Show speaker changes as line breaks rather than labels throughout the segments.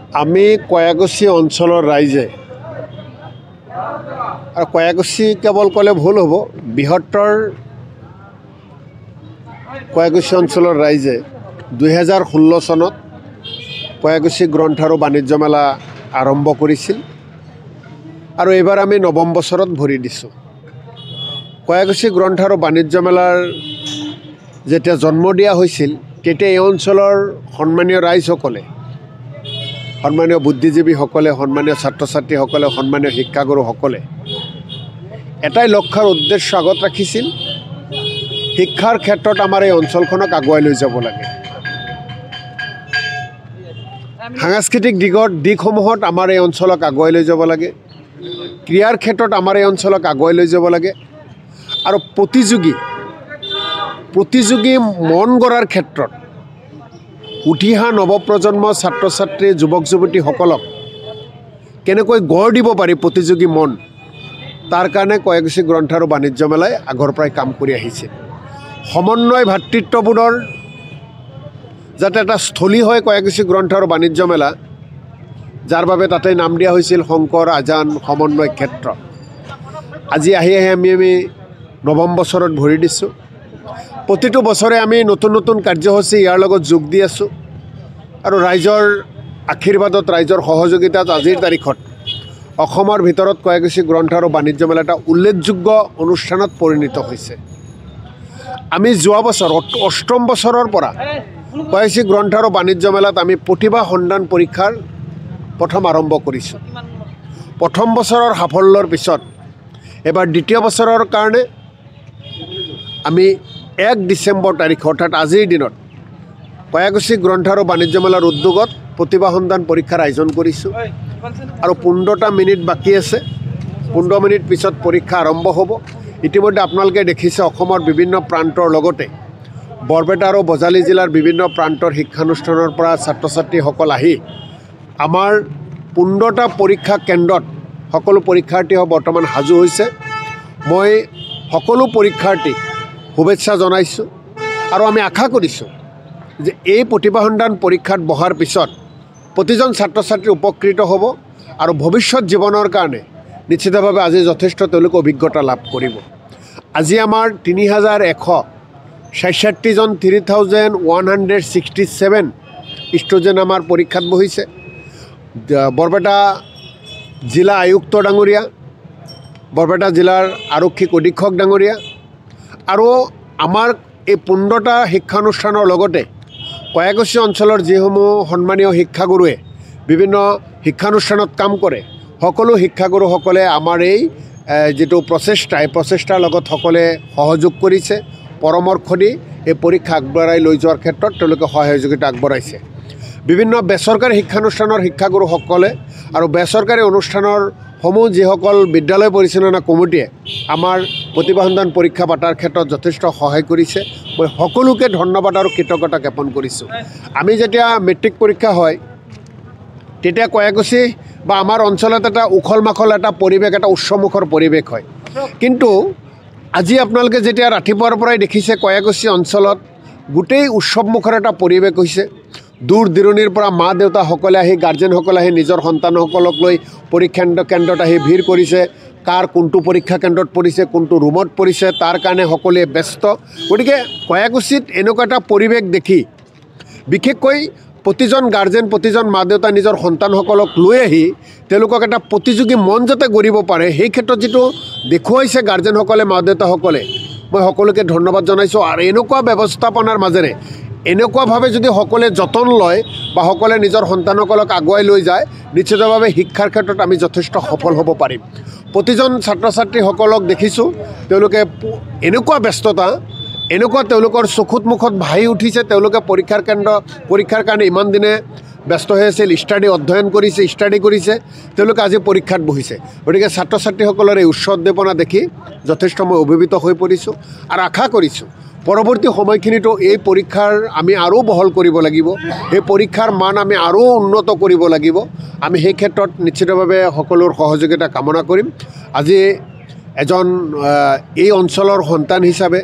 আমি কয়াগুছি অঞ্চলৰ ৰাইজে আৰু কয়াগুছি কেৱল ক'লে ভুল হ'ব, বৃহত্তৰ কয়াগুছি অঞ্চলৰ ৰাইজে 2016 চনত কয়াগুছি গ্ৰন্থ আৰু বাণিজ্য মেলা আৰম্ভ কৰিছিল আৰু এইবাৰ আমি নৱম বছৰত ভৰি দিছোঁ। কয়াগুছি গ্ৰন্থ আৰু বাণিজ্য মেলাৰ যেতিয়া জন্ম দিয়া হৈছিল তেতিয়া এই অঞ্চলৰ সন্মানীয় ৰাইজসকলে, সন্মানীয় বুদ্ধিজীৱীসকলে, সন্মানীয় ছাত্ৰ ছাত্ৰীসকলে, সন্মানীয় শিক্ষাগুৰুসকলে এটাই লক্ষ্যৰ উদ্দেশ্য আগত ৰাখিছিল, শিক্ষাৰ ক্ষেত্ৰত আমাৰ এই অঞ্চলখনক আগুৱাই লৈ যাব লাগে। সাংস্কৃতিক দিশসমূহত আমাৰ এই অঞ্চলক আগুৱাই লৈ যাব লাগে, ক্ৰীড়াৰ ক্ষেত্ৰত আমাৰ এই অঞ্চলক আগুৱাই লৈ যাব লাগে আৰু প্ৰতিযোগী মন গঢ়াৰ ক্ষেত্ৰত উঠি অহা নৱপ্ৰজন্ম ছাত্ৰ ছাত্ৰী যুৱক যুৱতীসকলক কেনেকৈ গঢ় দিব পাৰি প্ৰতিযোগী মন, তাৰ কাৰণে কয়াগুছি গ্ৰন্থ আৰু বাণিজ্য মেলাই আগৰ পৰাই কাম কৰি আহিছে। সমন্বয় ভাতৃত্ববোধৰ যাতে এটা স্থলী হয় কয়াগুছি গ্ৰন্থ আৰু বাণিজ্য মেলা, যাৰ বাবে তাতে নাম দিয়া হৈছিল শংকৰ আজান সমন্বয় ক্ষেত্ৰ। আজি আহি আমি নৱম বছৰত ভৰি দিছোঁ। প্ৰতিটো বছৰে আমি নতুন নতুন কাৰ্যসূচী ইয়াৰ লগত যোগ দি আছোঁ আৰু ৰাইজৰ আশীৰ্বাদত, ৰাইজৰ সহযোগিতাত আজিৰ তাৰিখত অসমৰ ভিতৰত কয়াগুছি গ্ৰন্থ আৰু বাণিজ্য মেলা এটা উল্লেখযোগ্য অনুষ্ঠানত পৰিণত হৈছে। আমি যোৱা বছৰ 8ম বছৰৰ পৰা কয়াগুছি গ্ৰন্থ আৰু বাণিজ্য মেলাত আমি প্ৰতিভা সন্ধান পৰীক্ষাৰ প্ৰথম আৰম্ভ কৰিছোঁ। প্ৰথম বছৰৰ সাফল্যৰ পিছত এবাৰ দ্বিতীয় বছৰৰ কাৰণে আমি 1 ডিচেম্বৰ তাৰিখ অৰ্থাৎ আজিৰ দিনত কয়াগুছি গ্ৰন্থ আৰু বাণিজ্য মেলাৰ উদ্যোগত প্ৰতিভা সন্ধান পৰীক্ষাৰ আয়োজন কৰিছোঁ আৰু 15টা মিনিট বাকী আছে। 15 মিনিট পিছত পৰীক্ষা আৰম্ভ হ'ব। ইতিমধ্যে আপোনালোকে দেখিছে অসমৰ বিভিন্ন প্ৰান্তৰ লগতে বৰপেটা আৰু বজালী জিলাৰ বিভিন্ন প্ৰান্তৰ শিক্ষানুষ্ঠানৰ পৰা ছাত্ৰ ছাত্ৰীসকল আহি আমাৰ 15টা পৰীক্ষা কেন্দ্ৰত সকলো পৰীক্ষাৰ্থী বৰ্তমান সাজু হৈছে। মই সকলো পৰীক্ষাৰ্থীক শুভেচ্ছা জনাইছোঁ আৰু আমি আশা কৰিছোঁ যে এই প্ৰতিভা সন্ধান পৰীক্ষাত বহাৰ পিছত প্ৰতিজন ছাত্ৰ ছাত্ৰী উপকৃত হ'ব আৰু ভৱিষ্যত জীৱনৰ কাৰণে নিশ্চিতভাৱে আজি যথেষ্ট তেওঁলোকে অভিজ্ঞতা লাভ কৰিব। আজি আমাৰ 3167জন 3167 ষ্টুডেণ্ট আমাৰ পৰীক্ষাত বহিছে। বৰপেটা জিলা আয়ুক্ত ডাঙৰীয়া, বৰপেটা জিলাৰ আৰক্ষীক অধীক্ষক ডাঙৰীয়া আৰু আমাৰ এই 15টা শিক্ষানুষ্ঠানৰ লগতে কয়াগুছি অঞ্চলৰ যিসমূহ সন্মানীয় শিক্ষাগুৰুৱে বিভিন্ন শিক্ষানুষ্ঠানত কাম কৰে, সকলো শিক্ষাগুৰুসকলে আমাৰ এই যিটো প্ৰচেষ্টা, এই প্ৰচেষ্টাৰ লগত সকলে সহযোগ কৰিছে, পৰামৰ্শ দি এই পৰীক্ষা আগবঢ়াই লৈ যোৱাৰ ক্ষেত্ৰত তেওঁলোকে সহযোগিতা আগবঢ়াইছে। বিভিন্ন বেচৰকাৰী শিক্ষানুষ্ঠানৰ শিক্ষাগুৰুসকলে আৰু বেচৰকাৰী অনুষ্ঠানৰ সমূহ যিসকল বিদ্যালয় পৰিচালনা কমিটিয়ে আমাৰ প্ৰতিভা সন্ধান পৰীক্ষা পাতাৰ ক্ষেত্ৰত যথেষ্ট সহায় কৰিছে। মই সকলোকে ধন্যবাদ আৰু কৃতজ্ঞতা জ্ঞাপন কৰিছোঁ। আমি যেতিয়া মেট্ৰিক পৰীক্ষা হয় তেতিয়া কয়াগুছি বা আমাৰ অঞ্চলত এটা উখল মাখল এটা পৰিৱেশ, এটা উচ্চমুখৰ পৰিৱেশ হয়। কিন্তু আজি আপোনালোকে যেতিয়া ৰাতিপুৱাৰ পৰাই দেখিছে কয়াগুছি অঞ্চলত গোটেই উৎসৱমুখৰ এটা পৰিৱেশ হৈছে। দূৰ দূৰণিৰ পৰা মা দেউতাসকলে আহি, গাৰ্জেনসকলে আহি নিজৰ সন্তানসকলক লৈ পৰীক্ষা কেন্দ্ৰত আহি ভিৰ কৰিছে। কাৰ কোনটো পৰীক্ষা কেন্দ্ৰত পৰিছে, কোনটো ৰুমত পৰিছে তাৰ কাৰণে সকলোৱে ব্যস্ত। গতিকে কয়াগুছিত এনেকুৱা এটা পৰিৱেশ দেখি বিশেষকৈ প্ৰতিজন গাৰ্জেন, প্ৰতিজন মা দেউতা নিজৰ সন্তানসকলক লৈ আহি তেওঁলোকক এটা প্ৰতিযোগী মন যাতে গঢ়িব পাৰে, সেই ক্ষেত্ৰত যিটো দেখুৱাইছে গাৰ্জেনসকলে, মা দেউতাসকলে, মই সকলোকে ধন্যবাদ জনাইছোঁ। আৰু এনেকুৱা ব্যৱস্থাপনাৰ মাজেৰে এনেকুৱাভাৱে যদি সকলোৱে যতন লয় বা সকলোৱে নিজৰ সন্তানসকলক আগুৱাই লৈ যায়, নিশ্চিতভাৱে শিক্ষাৰ ক্ষেত্ৰত আমি যথেষ্ট সফল হ'ব পাৰিম। প্ৰতিজন ছাত্ৰ ছাত্ৰীসকলক দেখিছোঁ তেওঁলোকে এনেকুৱা ব্যস্ততা, এনেকুৱা তেওঁলোকৰ চকুত মুখত ভাহি উঠিছে। তেওঁলোকে পৰীক্ষাৰ কাৰণে ইমান দিনে ব্যস্ত হৈ আছিল, অধ্যয়ন কৰিছে, তেওঁলোকে আজি পৰীক্ষাত বহিছে। গতিকে ছাত্ৰ ছাত্ৰীসকলৰ এই উচ্চ উদ্দীপনা দেখি যথেষ্ট মই অভিভূত হৈ পৰিছোঁ আৰু আশা কৰিছোঁ পৰৱৰ্তী সময়খিনিতো এই পৰীক্ষাৰ আমি আৰু বহল কৰিব লাগিব, এই পৰীক্ষাৰ মান আমি আৰু উন্নত কৰিব লাগিব। আমি সেই ক্ষেত্ৰত নিশ্চিতভাৱে সকলোৰ সহযোগিতা কামনা কৰিম। আজি এজন এই অঞ্চলৰ সন্তান হিচাপে,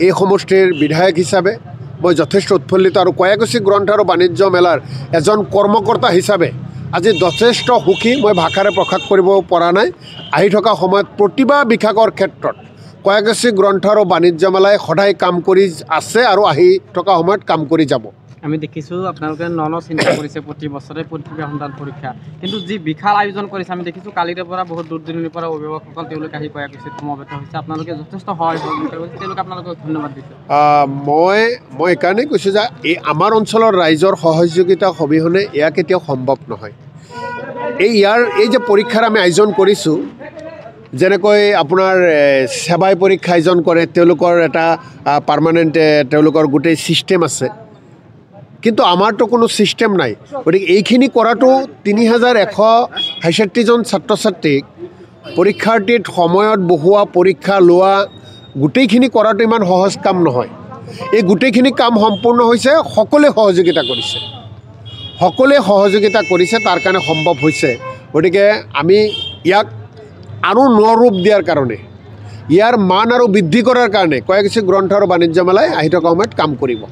এই সমষ্টিৰ বিধায়ক হিচাপে মই যথেষ্ট উৎফুল্লিত আৰু কয়াকুছি গ্ৰন্থ আৰু বাণিজ্য মেলাৰ এজন কৰ্মকৰ্তা হিচাপে আজি যথেষ্ট সুখী মই ভাষাৰে প্ৰকাশ কৰিব পৰা নাই আহি থকা সময়ত প্ৰতিভা বিকাশৰ ক্ষেত্ৰত কয়াকুছি গ্ৰন্থ আৰু বাণিজ্য মেলাই সদায় কাম কৰি আছে আৰু আহি থকা সময়ত কাম কৰি যাব
আমি দেখিছোঁ আপোনালোকে ন চিন্তা কৰিছে প্ৰতি বছৰে প্ৰতিভা সন্ধান পৰীক্ষা কিন্তু যি বিশাল আয়োজন কৰিছে আমি দেখিছোঁ কালিৰে পৰা বহুত দূৰ দূৰণিৰ পৰা অভিভাৱকসকল তেওঁলোকে আহি কয়াকুছিত সমবেত হৈছে আপোনালোকে যথেষ্ট সহায় সহযোগিতা কৰিছে তেওঁলোকে আপোনালোকক ধন্যবাদ দিছে
মই এইকাৰণেই কৈছোঁ যে এই আমাৰ অঞ্চলৰ ৰাইজৰ সহযোগিতা অবিহনে এয়া কেতিয়াও সম্ভৱ নহয় এই যে পৰীক্ষাৰ আমি আয়োজন কৰিছোঁ যেনেকৈ আপোনাৰ সেৱাই পৰীক্ষা আয়োজন কৰে তেওঁলোকৰ এটা পাৰ্মানেণ্ট তেওঁলোকৰ গোটেই ছিষ্টেম আছে কিন্তু আমাৰতো কোনো ছিষ্টেম নাই গতিকে এইখিনি কৰাটো 3163জন ছাত্ৰ ছাত্ৰীক পৰীক্ষাৰ্থীত সময়ত বহোৱা পৰীক্ষা লোৱা গোটেইখিনি কৰাটো ইমান সহজ কাম নহয় এই গোটেইখিনি কাম সম্পূৰ্ণ হৈছে সকলোৱে সহযোগিতা কৰিছে তাৰ কাৰণে সম্ভৱ হৈছে গতিকে আমি ইয়াক আৰু নৰূপ দিয়াৰ কাৰণে ইয়াৰ মান আৰু বৃদ্ধি কৰাৰ কাৰণে কয়াকুছি গ্ৰন্থ আৰু বাণিজ্য মেলাই আহি থকা সময়ত কাম কৰিব